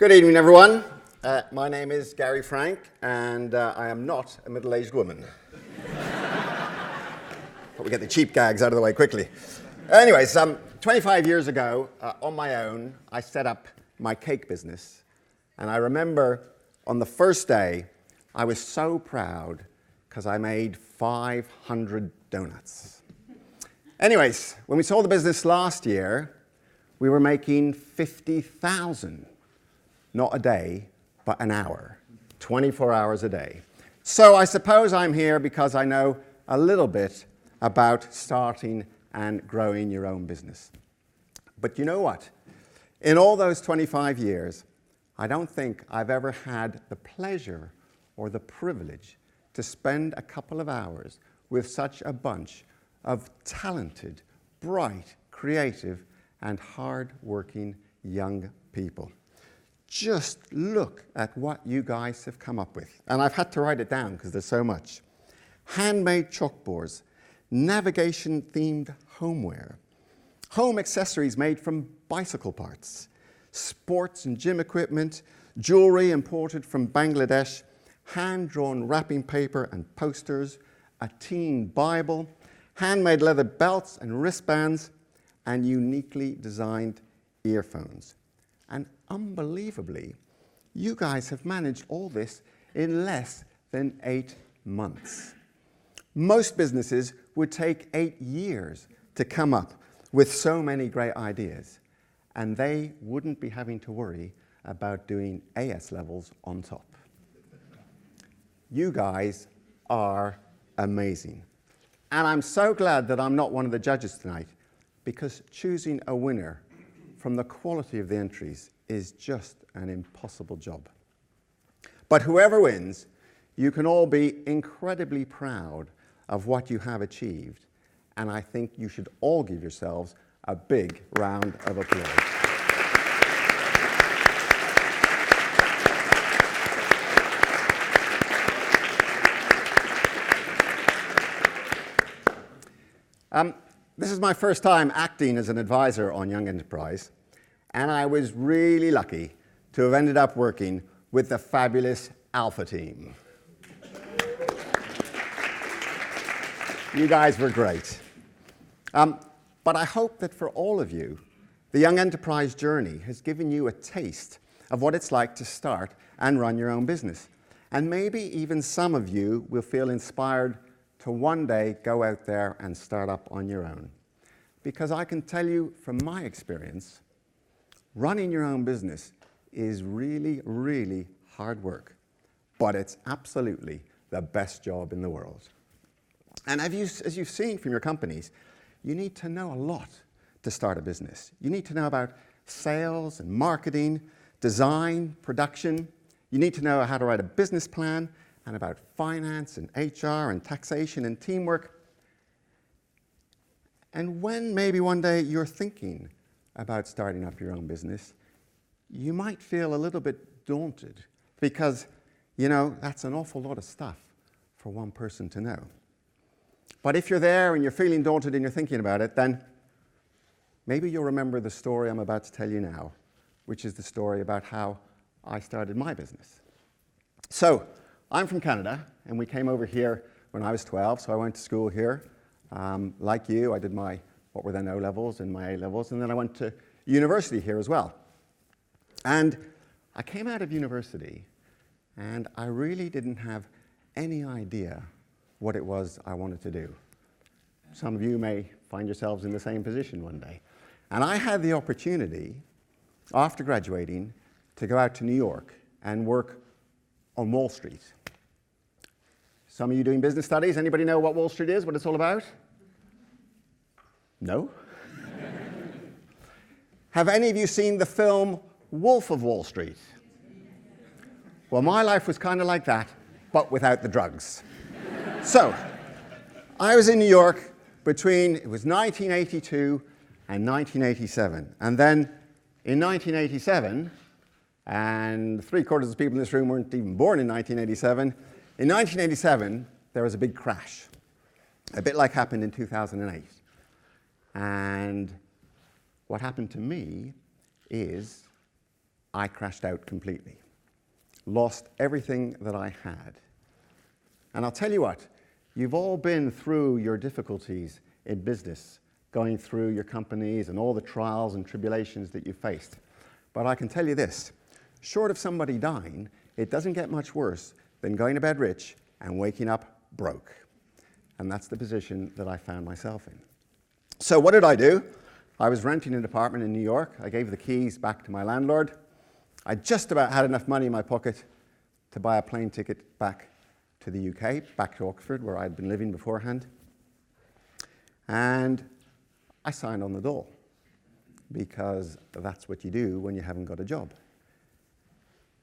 Good evening, everyone. My name is Gary Frank, and I am not a middle-aged woman. But we get the cheap gags out of the way quickly. Anyways, 25 years ago, on my own, I set up my cake business. And I remember on the first day, I was so proud because I made 500 donuts. Anyways, when we sold the business last year, we were making 50,000. Not a day, but an hour, 24 hours a day. So I suppose I'm here because I know a little bit about starting and growing your own business. But you know what? In all those 25 years, I don't think I've ever had the pleasure or the privilege to spend a couple of hours with such a bunch of talented, bright, creative, and hard-working young people. Just look at what you guys have come up with. And I've had to write it down because there's so much. Handmade chalkboards, navigation-themed homeware, home accessories made from bicycle parts, sports and gym equipment, jewelry imported from Bangladesh, hand-drawn wrapping paper and posters, a teen Bible, handmade leather belts and wristbands, and uniquely designed earphones. And unbelievably, you guys have managed all this in less than 8 months. Most businesses would take 8 years to come up with so many great ideas, and they wouldn't be having to worry about doing AS levels on top. You guys are amazing. And I'm so glad that I'm not one of the judges tonight, because choosing a winner from the quality of the entries is just an impossible job. But whoever wins, you can all be incredibly proud of what you have achieved, and I think you should all give yourselves a big round of applause. This is my first time acting as an advisor on Young Enterprise, and I was really lucky to have ended up working with the fabulous Alpha team. You guys were great. But I hope that for all of you, the Young Enterprise journey has given you a taste of what it's like to start and run your own business. And maybe even some of you will feel inspired to one day go out there and start up on your own. Because I can tell you from my experience, running your own business is really, really hard work, but it's absolutely the best job in the world. And as you've seen from your companies, you need to know a lot to start a business. You need to know about sales and marketing, design, production. You need to know how to write a business plan, and about finance and HR and taxation and teamwork. And when maybe one day you're thinking about starting up your own business, you might feel a little bit daunted because, you know, that's an awful lot of stuff for one person to know. But if you're there and you're feeling daunted and you're thinking about it, then maybe you'll remember the story I'm about to tell you now, which is the story about how I started my business. So, I'm from Canada, and we came over here when I was 12, so I went to school here. Like you, I did my, what were then O-levels and my A-levels, and then I went to university here as well. And I came out of university, and I really didn't have any idea what it was I wanted to do. Some of you may find yourselves in the same position one day. And I had the opportunity, after graduating, to go out to New York and work on Wall Street. Some of you doing business studies, anybody know what Wall Street is, what it's all about? No? Have any of you seen the film Wolf of Wall Street? Well, my life was kind of like that, but without the drugs. So, I was in New York between, it was 1982 and 1987. And then in 1987, and 3/4 of the people in this room weren't even born in 1987, in 1987, there was a big crash, a bit like happened in 2008. And what happened to me is I crashed out completely. Lost everything that I had. And I'll tell you what, you've all been through your difficulties in business, going through your companies and all the trials and tribulations that you faced. But I can tell you this, short of somebody dying, it doesn't get much worse than going to bed rich and waking up broke. And that's the position that I found myself in. So what did I do? I was renting an apartment in New York. I gave the keys back to my landlord. I just about had enough money in my pocket to buy a plane ticket back to the UK, back to Oxford, where I'd been living beforehand. And I signed on the dole, because that's what you do when you haven't got a job.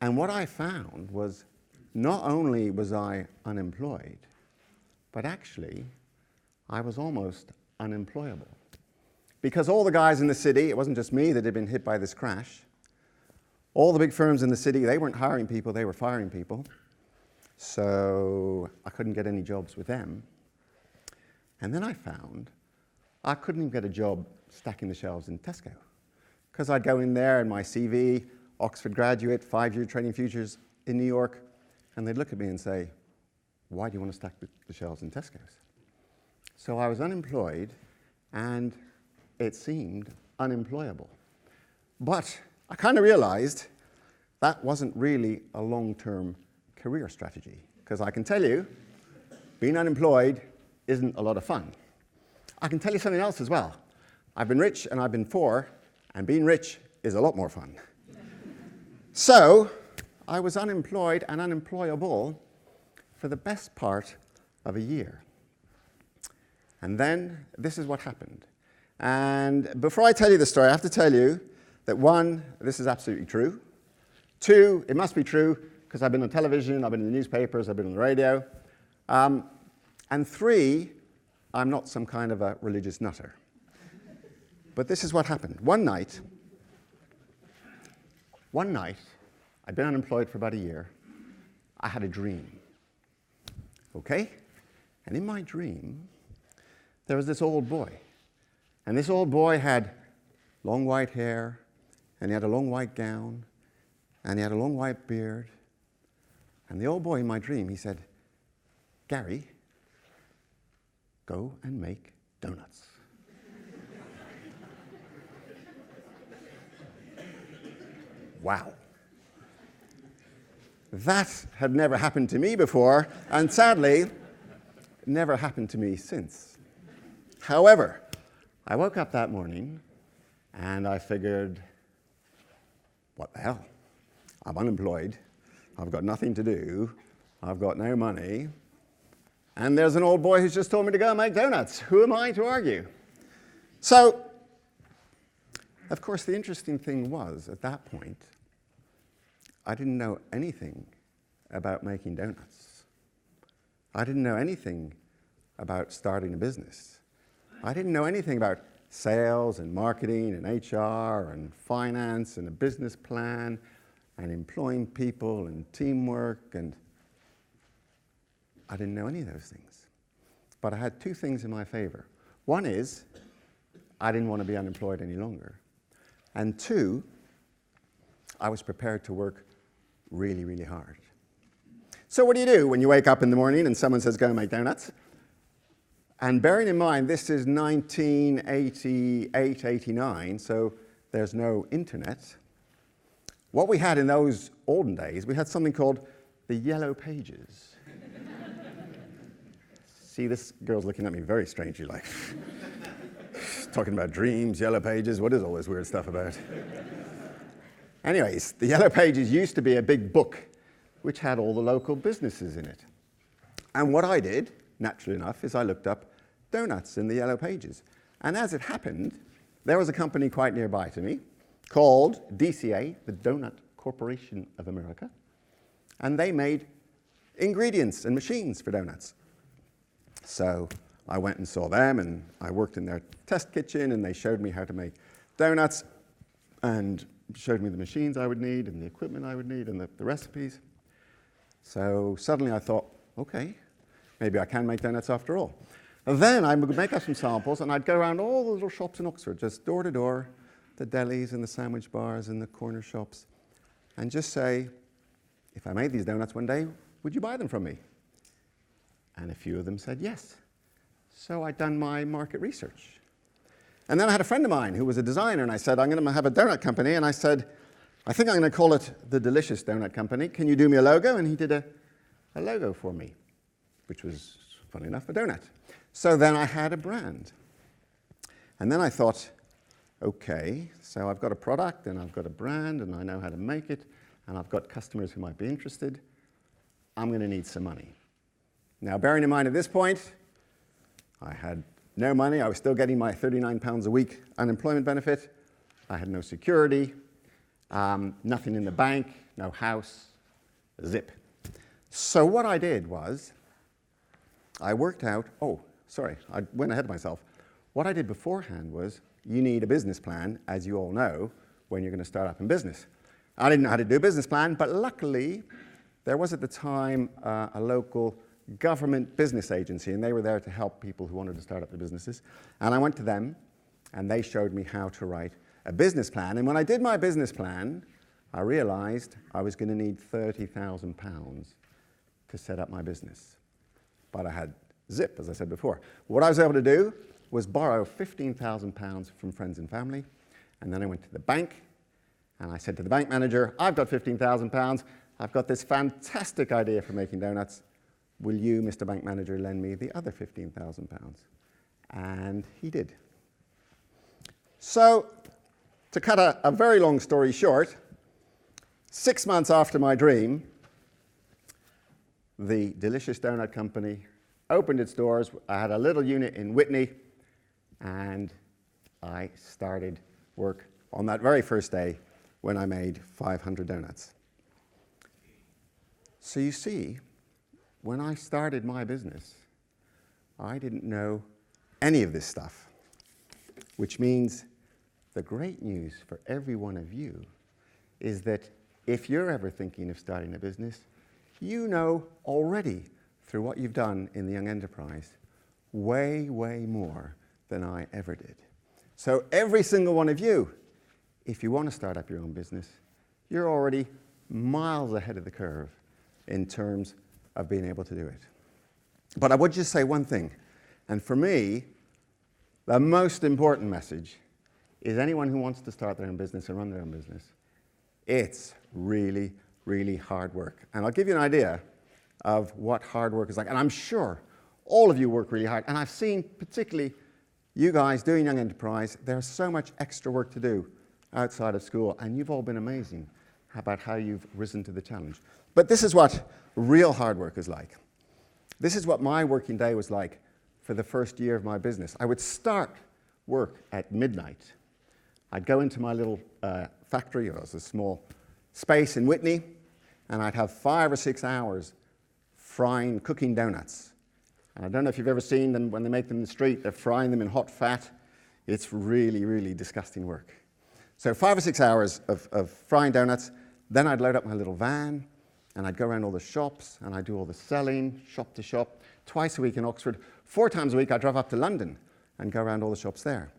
And what I found was, not only was I unemployed, but actually, I was almost unemployable. Because all the guys in the city, it wasn't just me that had been hit by this crash, all the big firms in the city, they weren't hiring people, they were firing people. So I couldn't get any jobs with them. And then I found I couldn't even get a job stacking the shelves in Tesco. Because I'd go in there and my CV, Oxford graduate, 5-year training futures in New York, and they'd look at me and say, why do you want to stack the shelves in Tesco's? So I was unemployed, and it seemed unemployable. But I kind of realized that wasn't really a long-term career strategy, because I can tell you, being unemployed isn't a lot of fun. I can tell you something else as well. I've been rich and I've been poor, and being rich is a lot more fun. So I was unemployed and unemployable for the best part of a year. And then this is what happened. And before I tell you the story, I have to tell you that 1, this is absolutely true. 2, it must be true because I've been on television, I've been in the newspapers, I've been on the radio. And 3, I'm not some kind of a religious nutter. But this is what happened. One night, I'd been unemployed for about a year. I had a dream. Okay? And in my dream, there was this old boy. And this old boy had long white hair, and he had a long white gown, and he had a long white beard. And the old boy in my dream, he said, Gary, go and make donuts. Wow. That had never happened to me before, and sadly, never happened to me since. However, I woke up that morning, and I figured, what the hell? I'm unemployed, I've got nothing to do, I've got no money, and there's an old boy who's just told me to go and make donuts. Who am I to argue? So, of course, the interesting thing was, at that point, I didn't know anything about making donuts. I didn't know anything about starting a business. I didn't know anything about sales and marketing and HR and finance and a business plan and employing people and teamwork, and I didn't know any of those things. But I had 2 things in my favor. One is, I didn't want to be unemployed any longer. And 2, I was prepared to work really, really hard. So what do you do when you wake up in the morning and someone says, go and make donuts? And bearing in mind, this is 1988, 89, so there's no internet. What we had in those olden days, we had something called the Yellow Pages. See, this girl's looking at me very strangely, like, talking about dreams, Yellow Pages, what is all this weird stuff about? Anyways, the Yellow Pages used to be a big book which had all the local businesses in it. And what I did, naturally enough, is I looked up donuts in the Yellow Pages. And as it happened, there was a company quite nearby to me called DCA, the Donut Corporation of America, and they made ingredients and machines for donuts. So I went and saw them, and I worked in their test kitchen, and they showed me how to make donuts and showed me the machines I would need and the equipment I would need and the recipes. So suddenly I thought, okay, maybe I can make donuts after all. And then I would make up some samples, and I'd go around all the little shops in Oxford, just door to door, the delis and the sandwich bars and the corner shops. and just say, if I made these donuts one day, would you buy them from me? And a few of them said yes. So I'd done my market research. And then I had a friend of mine who was a designer, and I said, I'm going to have a donut company. And I said, I think I'm going to call it the Delicious Donut Company. Can you do me a logo? And he did a logo for me, which was, funny enough, a donut. So then I had a brand. And then I thought, okay, so I've got a product, and I've got a brand, and I know how to make it, and I've got customers who might be interested. I'm going to need some money. Now, bearing in mind at this point, I had no money. I was still getting my £39 a week unemployment benefit. I had no security, nothing in the bank, no house, zip. So what I did was, I worked out, I went ahead of myself. What I did beforehand was, you need a business plan, as you all know, when you're going to start up in business. I didn't know how to do a business plan, but luckily, there was at the time a local government business agency, and they were there to help people who wanted to start up their businesses. And I went to them, and they showed me how to write a business plan. And when I did my business plan, I realized I was going to need £30,000 to set up my business. But I had zip, as I said before. What I was able to do was borrow £15,000 from friends and family, and then I went to the bank, and I said to the bank manager, I've got £15,000, I've got this fantastic idea for making donuts. Will you, Mr. Bank Manager, lend me the other £15,000? And he did. So, to cut a very long story short, 6 months after my dream, the Delicious Donut Company opened its doors. I had a little unit in Whitney, and I started work on that very first day when I made 500 donuts. So you see, when I started my business, I didn't know any of this stuff, which means the great news for every one of you is that if you're ever thinking of starting a business, you know already through what you've done in the Young Enterprise way, way more than I ever did. So every single one of you, if you want to start up your own business, you're already miles ahead of the curve in terms of being able to do it. But I would just say one thing, and for me, the most important message is anyone who wants to start their own business and run their own business, it's really, really hard work. And I'll give you an idea of what hard work is like. And I'm sure all of you work really hard. And I've seen particularly you guys doing Young Enterprise, there's so much extra work to do outside of school. And you've all been amazing about how you've risen to the challenge. But this is what real hard work is like. This is what my working day was like for the first year of my business. I would start work at midnight. I'd go into my little factory, it was a small space in Whitney, and I'd have 5 or 6 hours cooking donuts. And I don't know if you've ever seen them when they make them in the street, they're frying them in hot fat. It's really, really disgusting work. So 5 or 6 hours of frying donuts, then I'd load up my little van, and I'd go around all the shops, and I'd do all the selling, shop to shop, twice a week in Oxford. 4 times a week, I'd drive up to London and go around all the shops there.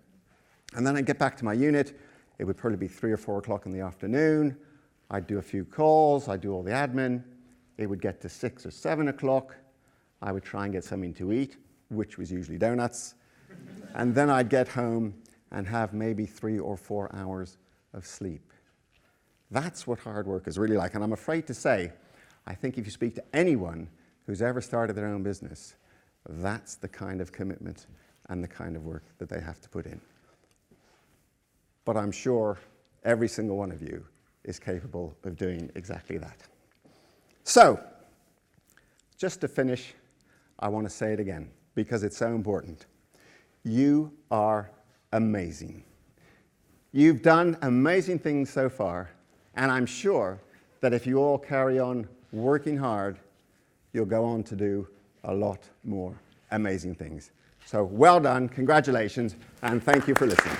And then I'd get back to my unit. It would probably be 3 or 4 o'clock in the afternoon. I'd do a few calls. I'd do all the admin. It would get to 6 or 7 o'clock. I would try and get something to eat, which was usually donuts. And then I'd get home and have maybe 3 or 4 hours of sleep. That's what hard work is really like. And I'm afraid to say, I think if you speak to anyone who's ever started their own business, that's the kind of commitment and the kind of work that they have to put in. But I'm sure every single one of you is capable of doing exactly that. So, just to finish, I want to say it again, because it's so important. You are amazing. You've done amazing things so far, and I'm sure that if you all carry on working hard, you'll go on to do a lot more amazing things. So well done, congratulations, and thank you for listening.